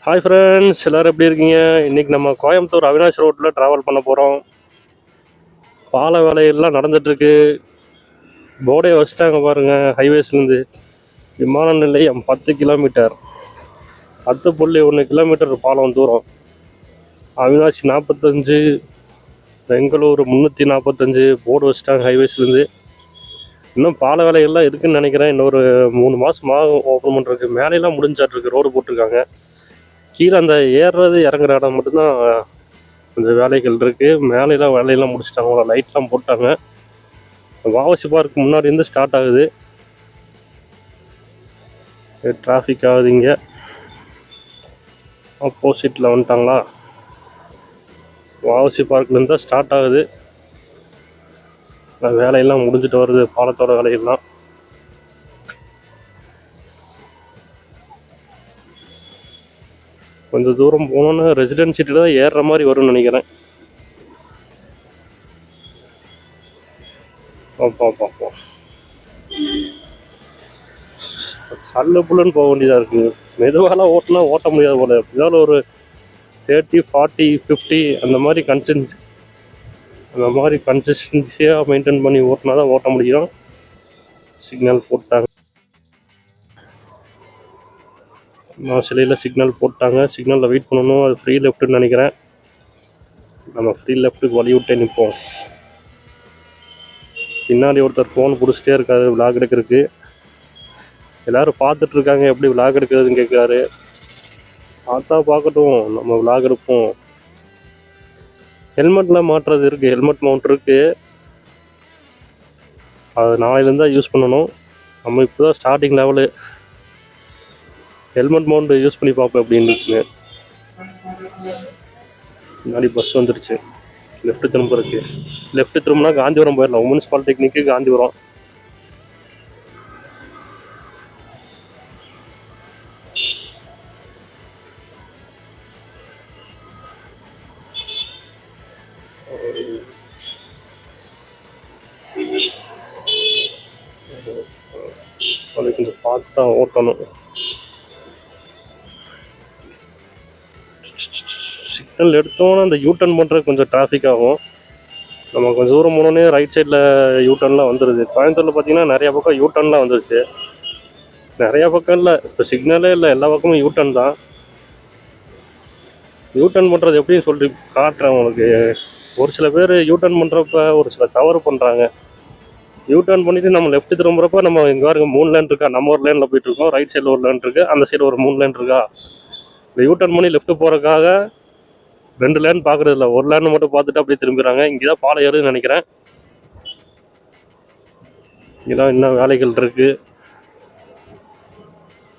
Hi friends, எல்லோரும் எப்படி இருக்கீங்க? இன்றைக்கி நம்ம கோயம்புத்தூர் அவினாஷ் ரோட்டில் ட்ராவல் பண்ண போகிறோம். பால வேலையெல்லாம் நடந்துகிட்ருக்கு. போர்டே வச்சுட்டாங்க பாருங்கள். ஹைவேஸ்லேருந்து விமான நிலையம் 10 கிலோமீட்டர், 10.1 கிலோமீட்டர் பாலம் தூரம். அவினாஷ் 45, பெங்களூர் 345 போர்டு வச்சுட்டாங்க ஹைவேஸ்லேருந்து. இன்னும் பால வேலைகள்லாம் இருக்குதுன்னு நினைக்கிறேன். இன்னொரு 3 மாதம் ஓப்பன் பண்ணுறதுக்கு. மேலையெல்லாம் முடிஞ்சாட்ருக்கு, ரோடு போட்டிருக்காங்க. கீழே அந்த ஏறுறது இறங்குற இடம் மட்டும்தான் கொஞ்சம் வேலைகள் இருக்குது. மேலையெல்லாம் வேலையெல்லாம் முடிச்சிட்டாங்க, லைட்லாம் போட்டாங்க. வாவசி பார்க் முன்னாடி இருந்து ஸ்டார்ட் ஆகுது. டிராஃபிக் ஆகுது. இங்கே ஆப்போசிட்டில் வந்துட்டாங்களா? வாவசி பார்க்லேருந்து தான் ஸ்டார்ட் ஆகுது. வேலையெல்லாம் முடிஞ்சிட்டு வருது, பாலத்தோட வேலையெல்லாம். கொஞ்சம் தூரம் போனோன்னா ரெசிடென்சிட்டியில் தான் ஏறுற மாதிரி வரும்னு நினைக்கிறேன். பார்ப்போம். கல்லு புல்லுன்னு போக வேண்டியதாக இருக்குது. மெதுவாலாம் ஓட்ட முடியாது போல. எப்படியாவது ஒரு 30, 40, 50 அந்த மாதிரி கன்சிஸ்டன்சியாக மெயின்டைன் பண்ணி ஓட்டினா தான் ஓட்ட முடியும். சிக்னல் போட்டாங்க, சிலையில் சிக்னல் போட்டாங்க. சிக்னலில் வெயிட் பண்ணணும். அது ஃப்ரீ லெஃப்ட்டுன்னு நினைக்கிறேன். நம்ம ஃப்ரீ லெஃப்ட்டுக்கு வழி விட்டே நிற்போம். பின்னாடி ஒருத்தர் ஃபோன் பிடிச்சிட்டே இருக்காரு விளாக் எடுக்கிறதுக்கு. எல்லோரும் பார்த்துட்ருக்காங்க எப்படி விளாக் எடுக்கிறதுன்னு கேட்குறாரு. பார்க்கட்டும், நம்ம விளாக் எடுப்போம். ஹெல்மெட்லாம் மாட்டுறது இருக்குது, ஹெல்மெட் மவுண்ட் இருக்குது. அது நாளையிலேருந்து தான் யூஸ் பண்ணணும். நம்ம இப்போ தான் starting level. Helmet mount use பண்ணி பார்ப்போம் அப்படின்னு இருக்குங்க. முன்னாடி பஸ் வந்துடுச்சு. லெஃப்ட்டு திரும்புறதுக்கு. லெஃப்ட்டு திரும்பினா காந்திபுரம் போயிடலாம். உமன்ஸ் பாலிடெக்னிக்கு காந்திபுரம். அது கொஞ்சம் பார்த்து தான் ஓட்டணும். சிக்னல் எடுத்தோன்னே அந்த யூட்டர்ன் பண்ணுறது கொஞ்சம் டிராஃபிக் ஆகும். நம்ம கொஞ்சம் தூரம் போனோடனே ரைட் சைடில் யூட்டர்ன்லாம் வந்துடுது. கோயம்புத்தூரில் பார்த்தீங்கன்னா நிறையா பக்கம் யூட்டர்ன்லாம் வந்துடுச்சு. நிறையா பக்கம் இல்லை, இப்போ சிக்னலே இல்லை, எல்லா பக்கமும் யூட்டர்ன் தான். யூட்டர்ன் பண்ணுறது எப்படின்னு சொல்லிட்டு காட்டுறேன் உங்களுக்கு. ஒரு சில பேர் யூட்டர்ன் பண்ணுறப்ப ஒரு சில தவறு பண்ணுறாங்க. யூட்டர்ன் பண்ணிவிட்டு நம்ம லெஃப்ட் திரும்புறப்ப நம்ம இங்கே வரைக்கும் 3 லேன் இருக்கா, நம்ம ஒரு லேனில் போயிட்டுருக்கோம். ரைட் சைடில் ஒரு லேன் இருக்குது, அந்த சைடு ஒரு 3 லேன் இருக்கா. இந்த யூட்டர்ன் பண்ணி லெஃப்ட் போகிறதுக்காக 2 லேன் பார்க்குறது இல்லை, ஒரு லேன் மட்டும் பார்த்துட்டு அப்படியே திரும்பிடுறாங்க. இங்கே தான் பாலம் ஏறுதுன்னு நினைக்கிறேன். இங்கெல்லாம் இன்னும் வேலைகள் இருக்குது.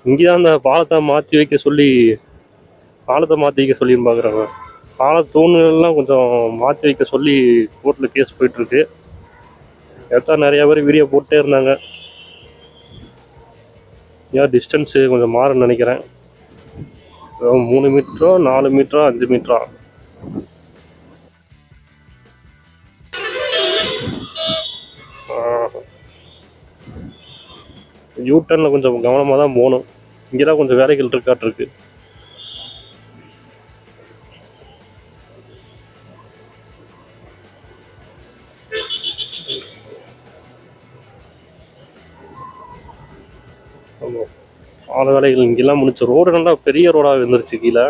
இங்கே தான் அந்த பாலத்தை மாற்றி வைக்க சொல்லி பார்க்குறாங்க. பாலத்தூண்கள்லாம் கொஞ்சம் மாற்றி வைக்க சொல்லி கோர்ட்டில் கேஸ் போயிட்டுருக்கு. எடுத்தால் நிறையா பேர் வீடியோ போட்டே இருந்தாங்க. ஏன் டிஸ்டன்ஸு கொஞ்சம் மாறுன்னு நினைக்கிறேன். 3 மீட்டரோ 4 மீட்டரோ 5 மீட்டரா. யூட்டர்னில் கொஞ்சம் கவனமாக தான் போகணும். இங்கே தான் கொஞ்சம் வேலைகள் இருக்காட்டிருக்கு. ஆமாம், பால வேலைகள் இங்கெல்லாம் முடிச்சு. ரோடு நல்லா பெரிய ரோடாக இருந்துருச்சு. கீழே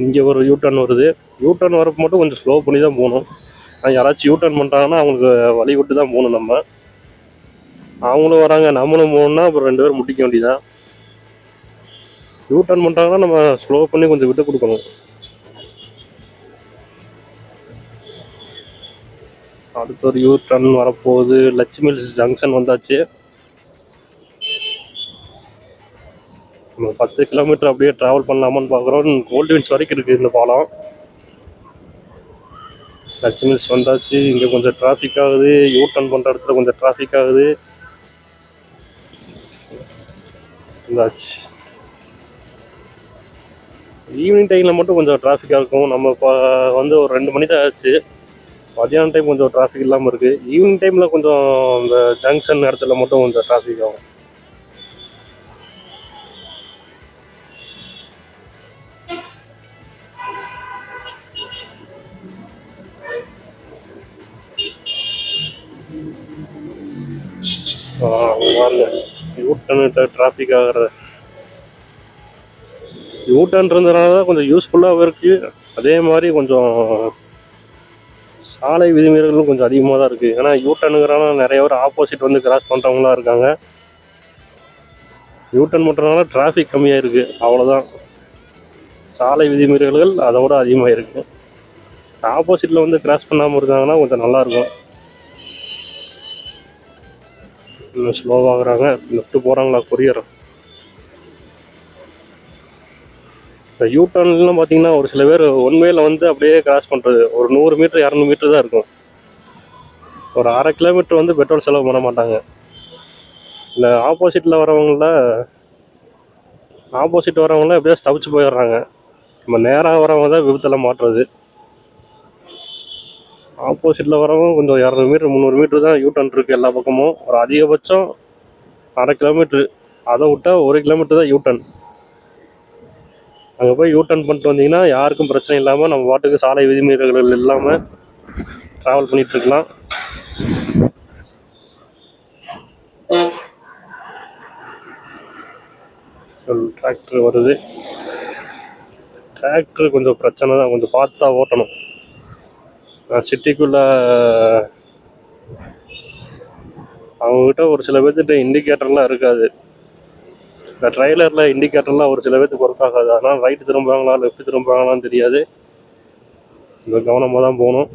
இங்கே ஒரு யூட்டர்ன் வருது. யூட்டர்ன் வரப்போ மட்டும் கொஞ்சம் ஸ்லோ பண்ணி தான் போகணும். யாராச்சும் யூட்டர்ன் பண்ணுறாங்கன்னா அவங்களுக்கு வழி விட்டு தான் போகணும். நம்ம அவங்களும் வராங்க, நம்மளும் போகணுன்னா அப்புறம் 2 பேரும் முட்டிக்க வேண்டியதான். யூட்டர்ன் பண்ணுறாங்கன்னா நம்ம ஸ்லோ பண்ணி கொஞ்சம் விட்டு கொடுக்கணும். அடுத்த ஒரு யூட்டர்ன் வரப்போகுது. லட்சுமி ஜங்ஷன் வந்தாச்சு. நம்ம 10 கிலோமீட்டர் அப்படியே ட்ராவல் பண்ணலாமான்னு பார்க்குறோம். கோல்டு வரைக்கும் இருக்குது இந்த பாலம். லட்சுமி வந்தாச்சு. இங்கே கொஞ்சம் டிராஃபிக் ஆகுது. யூட்டர்ன் பண்ணுற இடத்துல கொஞ்சம் டிராஃபிக் ஆகுது. வந்தாச்சு. ஈவினிங் டைமில் மட்டும் கொஞ்சம் டிராஃபிக்காக இருக்கும். நம்ம இப்போ வந்து ஒரு 2 மணி தான் ஆச்சு. மதியான டைம் கொஞ்சம் டிராஃபிக் இல்லாமல் இருக்குது. ஈவினிங் டைமில் கொஞ்சம் இந்த ஜங்ஷன் இடத்துல மட்டும் கொஞ்சம் டிராஃபிக் ஆகும். யூட்டர்ன்கிட்ட டிராஃபிக் ஆகிற யூட்டர்ன் இருந்ததுனால தான் கொஞ்சம் யூஸ்ஃபுல்லாகவும் இருக்குது. அதே மாதிரி கொஞ்சம் சாலை விதிமீறல்களும் கொஞ்சம் அதிகமாக தான் இருக்குது. ஏன்னா யூட்டர்னுங்கிறனால நிறைய பேர் ஆப்போசிட் வந்து கிராஸ் பண்ணுறவங்களாம் இருக்காங்க. யூட்டர்ன் பண்ணுறதுனால டிராஃபிக் கம்மியாக இருக்குது, அவ்வளோதான். சாலை விதிமீறல்கள் அதோட அதிகமாக இருக்குது. ஆப்போசிட்டில் வந்து கிராஸ் பண்ணாமல் இருந்தாங்கன்னா கொஞ்சம் நல்லாயிருக்கும். இன்னும் ஸ்லோவாகிறாங்க. லெஃப்ட்டு போகிறாங்களா கொரியர். இந்த யூட்டர்ன்லாம் பார்த்தீங்கன்னா ஒரு சில பேர் ஒன்வேயில் வந்து அப்படியே கிராஸ் பண்ணுறது ஒரு 100 மீட்டர் 200 மீட்டர் தான் இருக்கும். ஒரு 1/2 கிலோமீட்டர் வந்து பெட்ரோல் செலவு பண்ண மாட்டாங்க. இல்லை ஆப்போசிட்டில் வரவங்களாம் எப்படியா தவிச்சு போயிடுறாங்க. நம்ம நேராக வரவங்க தான் விபத்தில் மாட்டுறது. ஆப்போசிட்டில் வரவங்க கொஞ்சம் 200 மீட்டர் 300 மீட்டர் தான் யூட்டர்ன் இருக்குது எல்லா பக்கமும். ஒரு அதிகபட்சம் 1/2 கிலோமீட்ரு, அதை விட்டால் 1 கிலோமீட்டர் தான் யூட்டர்ன். அங்கே போய் யூட்டர்ன் பண்ணிட்டு வந்தீங்கன்னா யாருக்கும் பிரச்சனை இல்லாமல் நம்ம பாட்டுக்கு சாலை விதிமீறல்கள் இல்லாமல் ட்ராவல் பண்ணிகிட்ருக்கலாம். டிராக்டர் வருது. டிராக்டர் கொஞ்சம் பிரச்சனை தான், கொஞ்சம் பார்த்தா ஓட்டணும். சிட்டிக்குள்ளே அவங்கக்கிட்ட ஒரு சில பேர்த்துட்டு இண்டிகேட்டர்லாம் இருக்காது. இந்த ட்ரைலரில் இண்டிகேட்டர்லாம் ஒரு சில பேர்த்துக்கு ஒர்க் ஆகாது. அதனால் ரைட்டு திரும்புவாங்களா லெஃப்ட் திரும்புவாங்களான்னு தெரியாது. இந்த கவனமாக தான் போகணும்.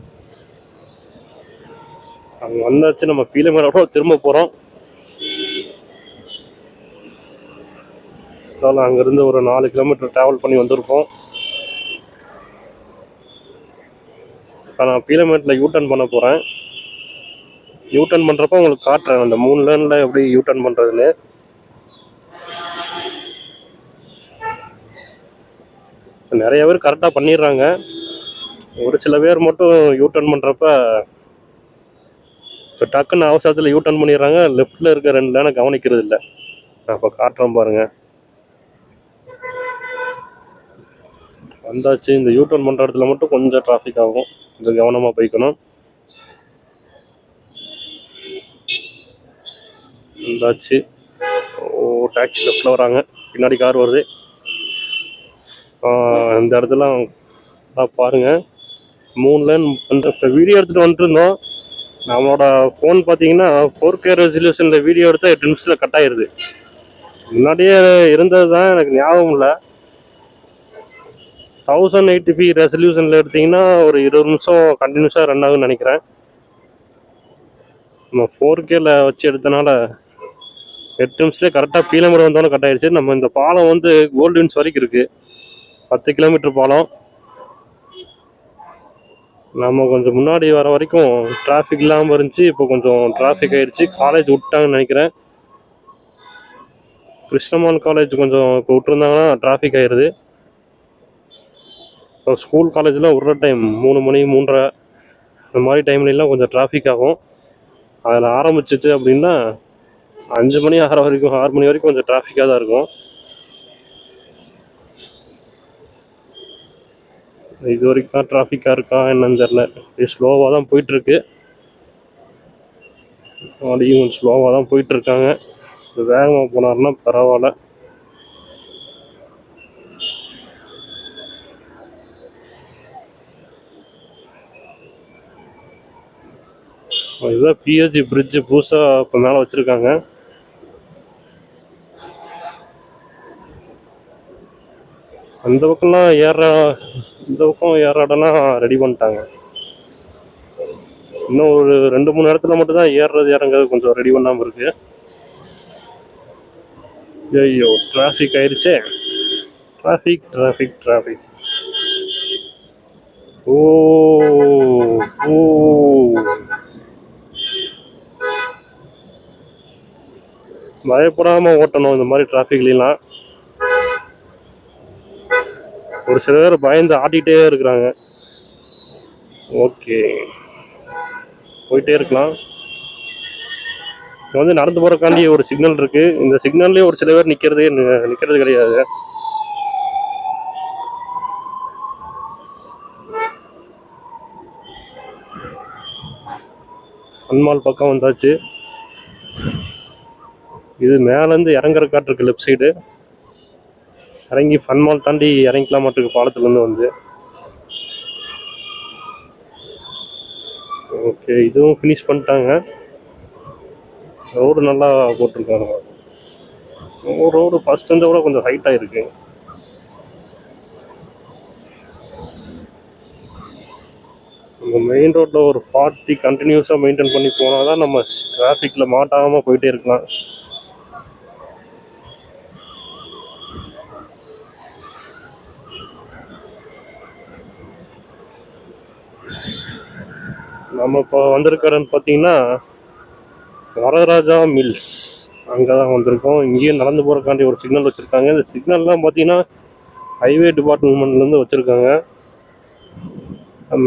அவங்க வந்தாச்சு, நம்ம பீலமேடோட திரும்ப போகிறோம். அதனால் அங்கேருந்து ஒரு 4 கிலோமீட்டர் ட்ராவல் பண்ணி வந்திருக்கோம். இப்போ நான் பீலமேட்டில் யூட்டர்ன் பண்ண போகிறேன். யூட்டர்ன் பண்ணுறப்போ உங்களுக்கு காட்டுறேன் அந்த 3 லேனில் எப்படி யூட்டர்ன் பண்ணுறதுன்னு. நிறைய பேர் கரெக்டாக பண்ணிடுறாங்க. ஒரு சில பேர் மட்டும் யூட்டர்ன் பண்ணுறப்ப இப்போ டக்குன்னு அவசரத்தில் யூட்டர்ன் பண்ணிடுறாங்க. லெஃப்டில் இருக்க 2 லேனை கவனிக்கிறது இல்லை. நான் இப்போ காட்டுறேன் பாருங்கள். வந்தாச்சு. இந்த யூட்டர்ன் பண்ணுற இடத்துல மட்டும் கொஞ்சம் டிராஃபிக் ஆகும், கொஞ்சம் கவனமாக போய்க்கணும். வந்தாச்சு. டாக்ஸி லெஃப்டில் வராங்க, பின்னாடி கார் வருது. இந்த இடத்துல பாருங்கள் 3 லேன் வந்து இப்போ வீடியோ எடுத்துகிட்டு வந்துருந்தோம். நம்மளோட ஃபோன் பார்த்தீங்கன்னா 4K ரெசல்யூஷனில் வீடியோ எடுத்தால் 8 நிமிஷத்தில் கட் ஆயிடுது. முன்னாடியே இருந்தது தான், எனக்கு ஞாபகம் இல்லை. 1080p ரெசல்யூஷனில் எடுத்திங்கன்னா ஒரு 20 நிமிஷம் கண்டினியூஸாக ரன் ஆகுன்னு நினைக்கிறேன். நம்ம 4Kல வச்சு எடுத்தனால 8 நிமிஷத்துலேயே கரெக்டாக பீலமேடு வந்தோன்னே கட் ஆயிடுச்சு. நம்ம இந்த பாலம் வந்து கோல்டு வின்ஸ் வரைக்கும் இருக்குது, 10 கிலோமீட்டர் பாலம். நம்ம கொஞ்சம் முன்னாடி வர வரைக்கும் டிராஃபிக் இல்லாமல் இருந்துச்சு. இப்போ கொஞ்சம் டிராஃபிக் ஆகிடுச்சு. காலேஜ் விட்டாங்கன்னு நினைக்கிறேன். கிருஷ்ணமான் காலேஜ் கொஞ்சம் இப்போ விட்டுருந்தாங்கன்னா டிராஃபிக் ஆகிடுது. இப்போ ஸ்கூல் காலேஜெலாம் விட்ற டைம் 3 மணி 3:30 இந்த மாதிரி டைம்லாம் கொஞ்சம் டிராஃபிக் ஆகும். அதில் ஆரம்பிச்சிச்சு அப்படின்னா 5 மணி ஆகிற வரைக்கும் 6 மணி வரைக்கும் கொஞ்சம் டிராஃபிக்காக தான் இருக்கும். இது வரைக்கும் தான் டிராஃபிக்காக இருக்கா என்னன்னு தெரில. ஸ்லோவாக தான் போயிட்டுருக்கு. அப்படியும் கொஞ்சம் ஸ்லோவாக தான் போயிட்டுருக்காங்க. வேகமாக போனார்னா பரவாயில்ல. இதுதான் பிஎஸ்ஜி பிரிட்ஜு புதுசாக இப்போ மேலே வச்சுருக்காங்க. அந்த பக்கம்லாம் இந்த பக்கம் ஏற இடம்லாம் ரெடி பண்ணிட்டாங்க. இன்னும் ஒரு 2-3 இடத்துல மட்டும்தான் ஏறுறது இறங்குறது கொஞ்சம் ரெடி பண்ணாமல் இருக்குது. ஐயோ டிராஃபிக் ஆயிடுச்சே. டிராஃபிக். ஓ பயப்படாமல் ஓட்டணும் இந்த மாதிரி டிராஃபிக்லாம். ஒரு சில பேர் பயந்து ஆட்டிகிட்டே இருக்கிறாங்க. ஓகே, போயிட்டே இருக்கலாம். இங்க வந்து நடந்து போறக்காண்டி ஒரு சிக்னல் இருக்கு. இந்த சிக்னல்லே ஒரு சில பேர் நிக்கிறது கிடையாது. ஃபன்மால் பக்கம் வந்தாச்சு. இது மேலேருந்து இறங்குற காட்டிருக்கு லெஃப்ட் சைடு. இறங்கி ஃபன்மால் தாண்டி இறங்கிக்கலாம் மாட்டிருக்கு பாலத்துலேருந்து வந்து. ஓகே, இதுவும் ஃபினிஷ் பண்ணிட்டாங்க. ரோடு நல்லா போட்டிருக்காங்க. ரோடு ஃபர்ஸ்ட் இருந்த கூட கொஞ்சம் ஹைட்டாக இருக்கு. நம்ம மெயின் ரோட்டில் ஒரு 40 கண்டினியூஸாக மெயின்டைன் பண்ணி போனால் தான் நம்ம டிராஃபிக்கில் மாட்டாமல் போயிட்டே இருக்கலாம். நம்ம இப்போ வந்திருக்கிறோன்னு பார்த்தீங்கன்னா வரராஜா மில்ஸ், அங்கே தான் வந்திருக்கோம். இங்கேயும் நடந்து போகிறக்காண்டி ஒரு சிக்னல் வச்சுருக்காங்க. இந்த சிக்னல்லாம் பார்த்தீங்கன்னா ஹைவே டிபார்ட்மெண்ட்லேருந்து வச்சுருக்காங்க.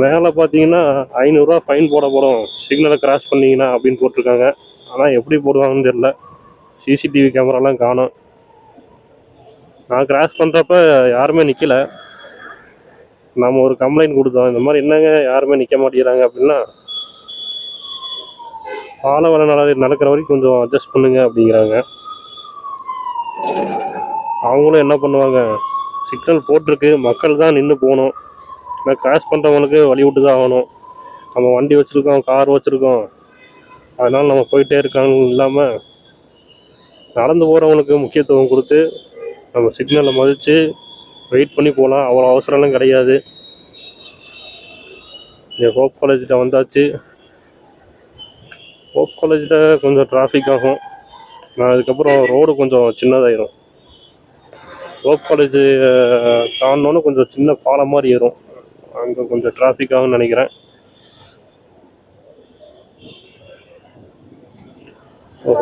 மேலே பார்த்தீங்கன்னா 500 ரூபா ஃபைன் போட போகிறோம் சிக்னலை கிராஸ் பண்ணிங்கன்னா அப்படின்னு போட்டிருக்காங்க. ஆனால் எப்படி போடுவாங்கன்னு தெரியல. சிசிடிவி கேமராலாம் காணும். நான் கிராஸ் பண்ணுறப்ப யாருமே நிற்கலை. நம்ம ஒரு கம்ப்ளைண்ட் கொடுத்தோம், இந்த மாதிரி என்னங்க யாருமே நிற்க மாட்டேங்கிறாங்க அப்படின்னா, பாலை வேலை நடக்கிற வரைக்கும் கொஞ்சம் அட்ஜஸ்ட் பண்ணுங்க அப்படிங்கிறாங்க. அவங்களும் என்ன பண்ணுவாங்க, சிக்னல் போட்டிருக்கு, மக்கள் தான் நின்று போகணும். ஆனால் கிராஸ் பண்ணுறவங்களுக்கு வழி விட்டு தான் ஆகணும். நம்ம வண்டி வச்சுருக்கோம், கார் வச்சுருக்கோம், அதனால் நம்ம போயிட்டே இருக்காங்க இல்லாமல் நடந்து போகிறவங்களுக்கு முக்கியத்துவம் கொடுத்து நம்ம சிக்னலை மதித்து வெயிட் பண்ணி போகலாம். அவ்வளோ அவசரம்லாம் கிடையாது. ஹோப் காலேஜில் வந்தாச்சு. ஹோப் காலேஜில் கொஞ்சம் டிராஃபிக் ஆகும். அதுக்கப்புறம் ரோடு கொஞ்சம் சின்னதாயிரும். ஹோப் காலேஜ் தாண்டினோன்னு கொஞ்சம் சின்ன பாலம் மாதிரி ஏறும், அங்கே கொஞ்சம் டிராஃபிக் ஆகும்னு நினைக்கிறேன்.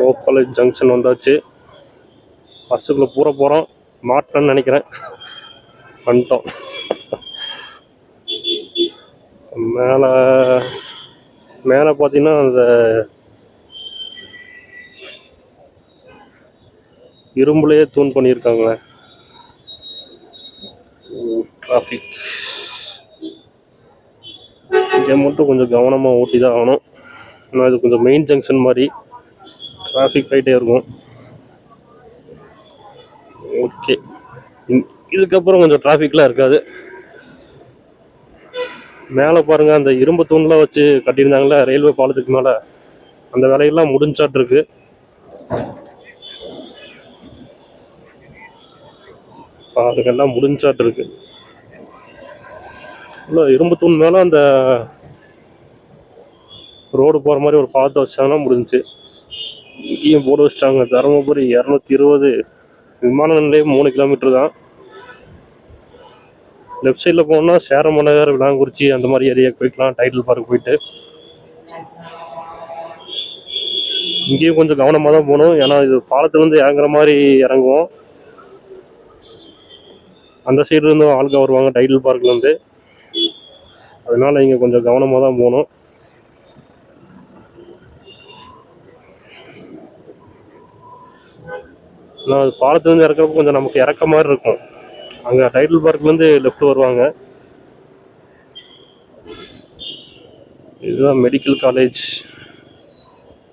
ஹோப் காலேஜ் ஜங்ஷன் வந்தாச்சு. பஸ்ஸுக்குள்ளே பூரா போகிறோம், மாட்டேன்னு நினைக்கிறேன். வந்துட்டோம். மேலே பார்த்தீங்கன்னா அந்த இரும்புலேயே தூண் பண்ணியிருக்காங்க. டிராஃபிக் இங்கே மட்டும் கொஞ்சம் கவனமாக ஓட்டி தான் ஆகணும். ஆனால் இது கொஞ்சம் மெயின் ஜங்ஷன் மாதிரி டிராஃபிக் ஆகிட்டே இருக்கும். ஓகே, இதுக்கப்புறம் கொஞ்சம் டிராஃபிக்லாம் இருக்காது. மேலே பாருங்கள், அந்த இரும்பு தூண்லாம் வச்சு கட்டியிருந்தாங்களே ரயில்வே பாலத்துக்கு மேலே, அந்த வேலையெல்லாம் முடிஞ்சாட்டிருக்கு. அதுக்கெல்லாம் முடிஞ்சாட்டிருக்கு. இல்லை, இரும்பு தூண் மேலே அந்த ரோடு போகிற மாதிரி ஒரு பாலத்தை வச்சாங்கன்னா முடிஞ்சு. இங்கேயும் போர்டு வச்சிட்டாங்க, தருமபுரி 220, விமான நிலையம் 3 கிலோமீட்டர் தான். லெஃப்ட் சைடில் போனோம்னா சேரமநகர், விளாங்குறிச்சி அந்த மாதிரி ஏரியாவுக்கு போய்க்கலாம். டைட்டில் பார்க் போயிட்டு இங்கேயும் கொஞ்சம் கவனமாக தான் போகணும். ஏன்னா இது பாலத்துலேருந்து இறங்குற மாதிரி இறங்குவோம். அந்த சைடுலேருந்து ஆளுங்க வருவாங்க டைட்டில் பார்க்லேருந்து. அதனால் இங்கே கொஞ்சம் கவனமாக தான் போகணும். ஆனால் அது பாலத்துலேருந்து இறக்குறப்ப கொஞ்சம் நமக்கு இறக்க மாதிரி இருக்கும். அங்கே டைட்டில் பார்க்லேருந்து லெஃப்ட் வருவாங்க. இதுதான் மெடிக்கல் காலேஜ்.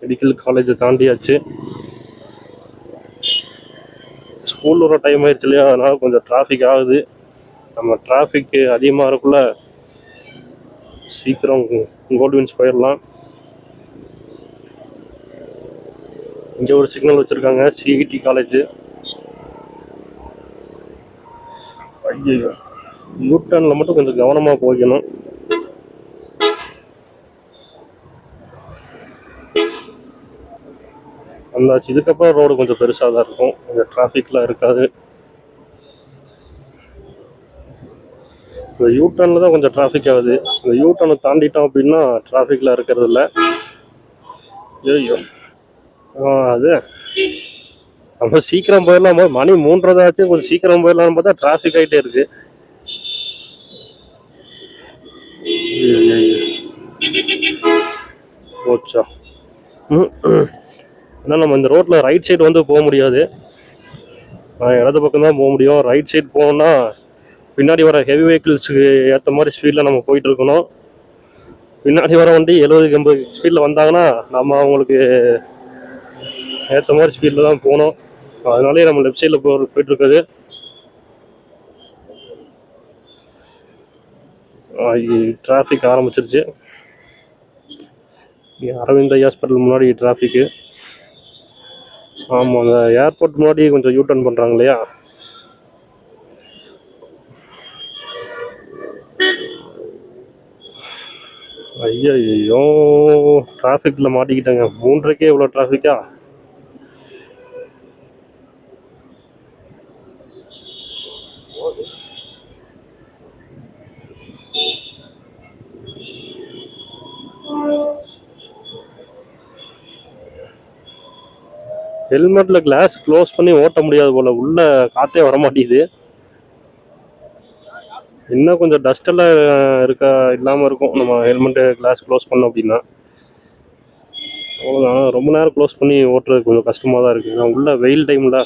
மெடிக்கல் காலேஜை தாண்டியாச்சு. ஸ்கூல் வர டைம் ஆயிடுச்சு இல்லையா, அதனால் கொஞ்சம் டிராஃபிக் ஆகுது. நம்ம டிராஃபிக் அதிகமாக இருக்குள்ள சீக்கிரம் கோல்ட்வின்ஸ் போயிடலாம். இங்கே ஒரு சிக்னல் வச்சுருக்காங்க, சிஇடி காலேஜ். ஐயோ, யூட்டர்னில் மட்டும் கொஞ்சம் கவனமாக போய்க்கணும். வந்தாச்சு. இதுக்கப்புறம் ரோடு கொஞ்சம் பெருசாக தான் இருக்கும், கொஞ்சம் டிராஃபிக்லாம் இருக்காது. இந்த யூட்டர்னில் தான் கொஞ்சம் டிராஃபிக் ஆகுது. இந்த யூட்டர்னை தாண்டிட்டோம் அப்படின்னா டிராஃபிக்கில் இருக்கிறது இல்லை. ஐயோ, அது நம்ம சீக்கிரம் போயிடலாம். மணி 3:30 ஆச்சு, கொஞ்சம் சீக்கிரம் போயிடலாம்னு பார்த்தா டிராஃபிக் ஆகிட்டே இருக்கு. போச்சா. ஏன்னா நம்ம இந்த ரோட்டில் ரைட் சைடு வந்து போக முடியாது, இடது பக்கம் தான் போக முடியும். ரைட் சைடு போகணுன்னா பின்னாடி வர ஹெவி வெஹிக்கிள்ஸுக்கு ஏற்ற மாதிரி ஸ்பீடில் நம்ம போயிட்டு இருக்கணும். பின்னாடி வர வண்டி 70-80 ஸ்பீடில் வந்தாங்கன்னா நம்ம அவங்களுக்கு ஏற்ற மாதிரி ஸ்பீடில் தான் போகணும். அதனாலே நம்ம லெஃப்ட் சைடில் போயிட்டுருக்குது. டிராஃபிக் ஆரம்பிச்சிருச்சு. அரவிந்த் ஐ ஹாஸ்பிட்டல் முன்னாடி டிராஃபிக்கு. ஆமாம், அந்த ஏர்போர்ட் முன்னாடி கொஞ்சம் யூ-டர்ன் பண்ணுறாங்க இல்லையா, ஐயோ டிராஃபிக்கில் மாட்டிக்கிட்டாங்க. 3:30க்கே இவ்வளோ டிராஃபிக்கா? ஹெல்மெட்டில் கிளாஸ் க்ளோஸ் பண்ணி ஓட்ட முடியாது போல், உள்ளே காற்றே வர மாட்டேங்குது. இன்னும் கொஞ்சம் டஸ்டெல்லாம் இல்லாமல் இருக்கும் நம்ம ஹெல்மெட்டு கிளாஸ் க்ளோஸ் பண்ணோம் அப்படின்னா. அவ்வளோதான், ரொம்ப நேரம் க்ளோஸ் பண்ணி ஓட்டுறது கொஞ்சம் கஷ்டமாக தான் இருக்குது. நான் உள்ள வெயில் டைமில்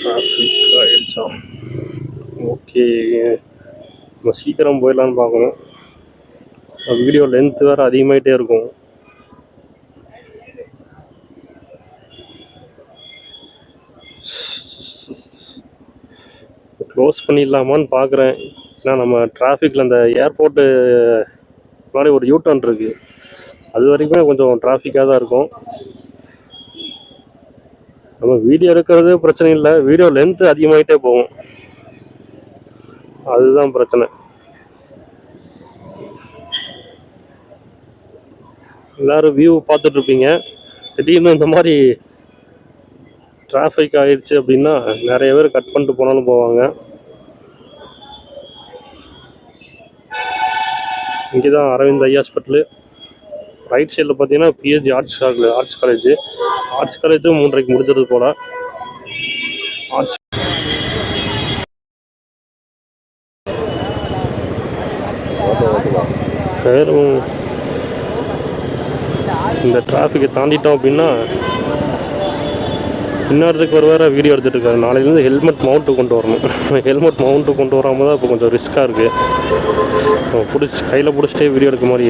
டிராஃபிக் ஆகிடுச்சா? ஓகே, நம்ம சீக்கிரம் போயிடலான்னு பார்க்கணும். வீடியோ லென்த் வேறு அதிகமாகிட்டே இருக்கும். க்ளோஸ் பண்ணிடலாமான்னு பார்க்குறேன். ஏன்னா நம்ம டிராஃபிக்கில் அந்த ஏர்போர்ட்டு முன்னாடி ஒரு யூ-டர்ன் இருக்குது, அது வரைக்குமே கொஞ்சம் டிராஃபிக்காக தான் இருக்கும். நம்ம வீடியோ எடுக்கிறது பிரச்சனை இல்லை, வீடியோ லென்த்து அதிகமாகிட்டே போகும், அதுதான் பிரச்சனை. எல்லோரும் வியூ பார்த்துட்ருப்பீங்க, திடீர்னு இந்த மாதிரி டிராஃபிக் ஆகிடுச்சு அப்படின்னா நிறைய பேர் கட் பண்ணிட்டு போனாலும் போவாங்க. இங்கே தான் அரவிந்த் ஐ ஹாஸ்பிட்டலு. ரைட் சைடில் பார்த்தீங்கன்னா PSG arts college. Arts college 3:30க்கு முடிஞ்சது போல். ஆர்ட்ஸ் வேறும் இந்த டிராஃபிக்கை தாண்டிட்டோம் அப்படின்னா இன்னொருத்துக்கு ஒரு வேறு வீடியோ எடுத்துகிட்டு இருக்காரு. நாளையிலேருந்து ஹெல்மெட் மவுண்ட்டு கொண்டு வரணும். ஹெல்மெட் மவுண்ட்டு கொண்டு வராமல் தான் இப்போ கொஞ்சம் ரிஸ்க்காக இருக்குது. கையில் பிடிச்சிட்டே வீடியோ எடுக்க மாதிரி.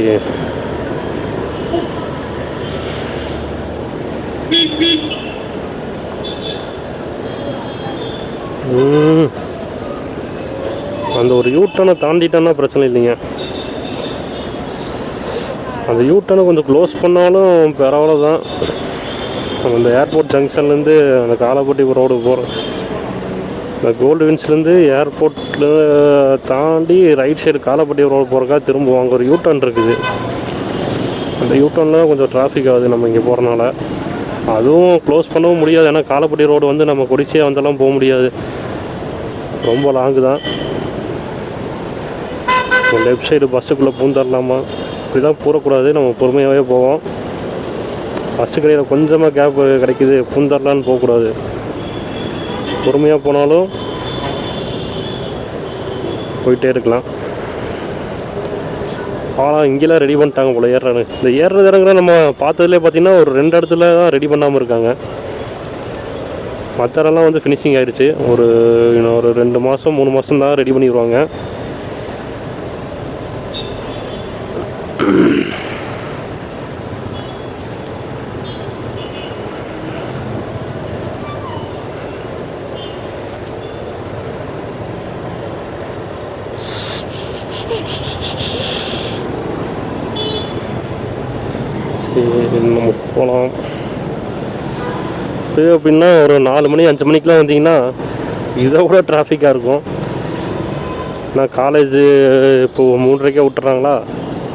அந்த ஒரு யூ-டர்னை தாண்டிட்டோன்னா பிரச்சனை இல்லைங்க. அந்த யூ-டர்னை கொஞ்சம் க்ளோஸ் பண்ணாலும் பரவாயில்ல தான். நம்ம இந்த ஏர்போர்ட் ஜங்ஷன்லேருந்து அந்த காலப்பட்டி ரோடு போகிறோம், இந்த கோல்டு வின்ஸ்லேருந்து ஏர்போர்ட்டில் தாண்டி ரைட் சைடு காலப்பட்டி ரோடு போகிறக்கா திரும்ப அங்கே ஒரு யூ-டர்ன் இருக்குது. அந்த யூ-டர்னில் தான் கொஞ்சம் டிராஃபிக் ஆகுது நம்ம இங்கே போகிறனால. அதுவும் க்ளோஸ் பண்ணவும் முடியாது, ஏன்னா காலப்பட்டி ரோடு வந்து நம்ம கொடிச்சியாக வந்தெல்லாம் போக முடியாது, ரொம்ப லாங்கு தான். லெஃப்ட் சைடு பஸ்ஸுக்குள்ளே பூந்தரலாமா, இப்படி தான் போகக்கூடாது, நம்ம பொறுமையாகவே போவோம். பஸ்ஸு கடையில் கொஞ்சமாக கேப் கிடைக்குது, பூந்தரலான்னு போகக்கூடாது, பொறுமையாக போனாலும் போயிட்டே இருக்கலாம். இங்கெல்லாம் ரெடி பண்ணிட்டாங்க போல் ஏறுறானு. இந்த ஏறுறது இறங்குற நம்ம பார்த்ததுலேயே பார்த்தீங்கன்னா ஒரு 2 இடத்துல தான் ரெடி பண்ணாமல் இருக்காங்க. மற்ற இடம்லாம் வந்து ஃபினிஷிங் ஆகிடுச்சு. இன்னும் ஒரு 2 மாதம் 3 மாதம் தான் ரெடி பண்ணிடுவாங்க. நம்ம போகலாம். இப்போ அப்படின்னா ஒரு 4 மணி 5 மணிக்கெலாம் வந்தீங்கன்னா இதை விட டிராஃபிக்காக இருக்கும். நான் காலேஜு இப்போது 3:30க்கே விட்டுறாங்களா,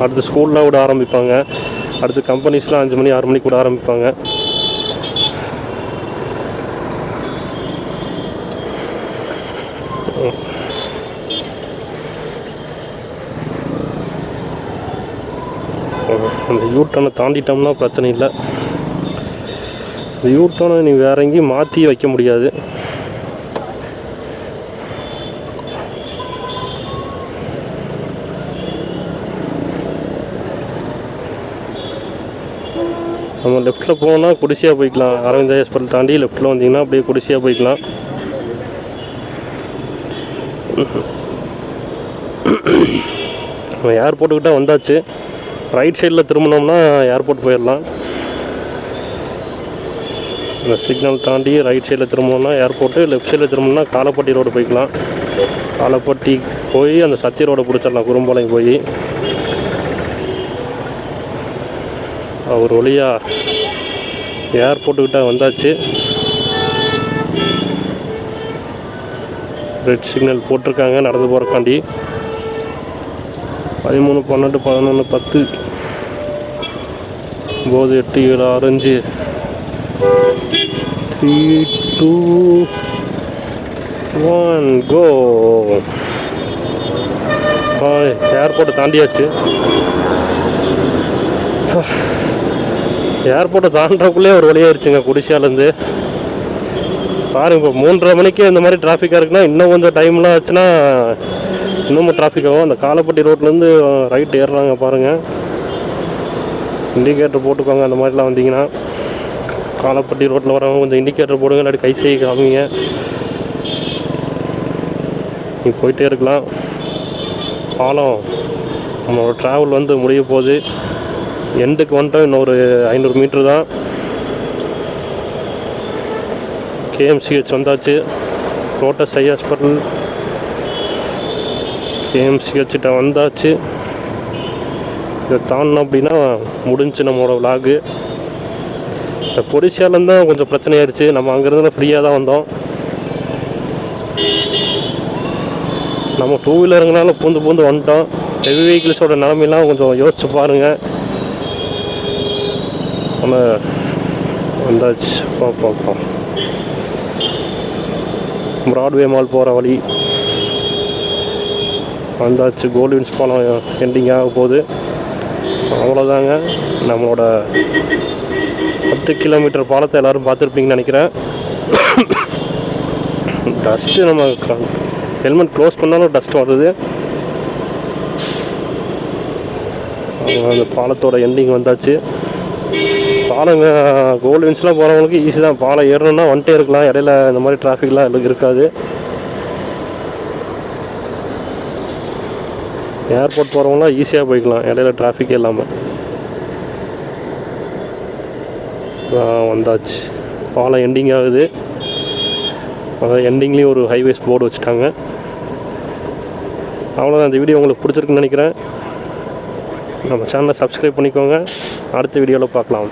அடுத்து ஸ்கூல்லாம் விட ஆரம்பிப்பாங்க, அடுத்து கம்பெனிஸ்லாம் 5 மணி 6 மணிக்கு விட ஆரம்பிப்பாங்க. அந்த யூ-டர்னை தாண்டிட்டோம்னா பிரச்சனை இல்லை. இந்த யூ-டர்னை நீ வேற எங்கேயும் மாற்றி வைக்க முடியாது. நம்ம லெஃப்ட்டில் போனால் குடிசையாக போய்க்கலாம். அரவிந்த் ஹாஸ்பிட்டல் தாண்டி லெஃப்ட்டில் வந்தீங்கன்னா அப்படியே குடிசையாக போய்க்கலாம். நம்ம ஏர்போர்ட்டுக்கிட்ட வந்தாச்சு. ரைட் சைடில் திரும்பினோம்னா ஏர்போர்ட் போயிடலாம். இந்த சிக்னல் தாண்டி ரைட் சைடில் திரும்பினோம்னா ஏர்போர்ட்டு, லெஃப்ட் சைடில் திரும்பினா காலப்பட்டி ரோடு போய்க்கலாம். காலப்பட்டி போய் அந்த சத்தி ரோடை பிடிச்சிடலாம். குறும்பாளையம் போய் ஒரு வழியாக ஏர்போர்ட்டுக்கிட்ட வந்தாச்சு. ரெட் சிக்னல் போட்டிருக்காங்க நடந்து போகிறக்காண்டி. 13, 12, 11, 10, 9, 8, 7, 6, 5, 3, 2, 1 கோ. ஏர்போர்ட்டை தாண்டியாச்சு. ஏர்போர்ட்டை தாண்டக்குள்ளே ஒரு வழியாயிருச்சுங்க குடிசையாலேருந்து. பாருங்க, இப்போ 3:30 மணிக்கு இந்த மாதிரி டிராஃபிக்காக இருக்குன்னா இன்னும் கொஞ்சம் டைம்லாம் ஆச்சுன்னா இன்னமும் டிராஃபிக் ஆகும். அந்த காலப்பட்டி ரோட்லேருந்து ரைட் ஏறுறாங்க பாருங்கள். இண்டிகேட்டர் போட்டுக்கோங்க. அந்த மாதிரிலாம் வந்தீங்கன்னா காலப்பட்டி ரோட்டில் வரவங்க கொஞ்சம் இண்டிகேட்டர் போடுங்க, இல்லாட்டி கை செய்ய காமிங்க. நீ போயிட்டே இருக்கலாம். பாலம் நம்மளோட ட்ராவல் வந்து முடிய போகுது. எண்டுக்கு வந்துட்டோம். இன்னொரு 500 மீட்ரு தான். கேஎம்சிஹெச் வந்தாச்சு. லோட்டஸ் ஐ ஹாஸ்பிட்டல் கேஎம்சிஹெச்சிட்ட வந்தாச்சு. இதை தாண்டினோம் அப்படின்னா முடிஞ்சு நம்மளோட விலாகு. இந்த பொரிசியாலேருந்து தான் கொஞ்சம் பிரச்சனையாயிருச்சு. நம்ம அங்கேருந்து ஃப்ரீயாக தான் வந்தோம். நம்ம 2 வீலருங்கனால பூந்து வந்துட்டோம். ஹெவி வெஹிக்கிள்ஸோட நிலமையெல்லாம் கொஞ்சம் யோசிச்சு பாருங்கள். நம்ம வந்தாச்சு. பார்ப்போம். பிராட்வே மால் போகிற வழி வந்தாச்சு. கோல்ட்வின்ஸ் பாலம் எண்டிங் ஆக போகுது. அவ்வளோதாங்க. நம்மளோட 10 கிலோமீட்டர் பாலத்தை எல்லோரும் பார்த்துருப்பீங்கன்னு நினைக்கிறேன். டஸ்ட்டு நம்ம ஹெல்மெட் க்ளோஸ் பண்ணாலும் டஸ்ட் வருது. அந்த பாலத்தோட எண்டிங் வந்தாச்சு. பாலங்க கோல்ட்வின்ஸ்லாம் போகிறவங்களுக்கு ஈஸி தான். பாலம் ஏறணுன்னா வந்துட்டே இருக்கலாம். இடையில இந்த மாதிரி டிராஃபிக்லாம் இருக்காது. ஏர்போர்ட் போகிறவங்களாம் ஈஸியாக போய்க்கலாம் இடையில டிராஃபிக்கே இல்லாமல். வந்தாச்சு. பாலம் எண்டிங் ஆகுது. அதான் எண்டிங்லேயும் ஒரு ஹைவேஸ் போர்டு வச்சுட்டாங்க. அவ்வளோதான். இந்த வீடியோ உங்களுக்கு பிடிச்சிருக்குன்னு நினைக்கிறேன். நம்ம சேனலை சப்ஸ்கிரைப் பண்ணிக்கோங்க. அடுத்த வீடியோவில் பார்க்கலாம்.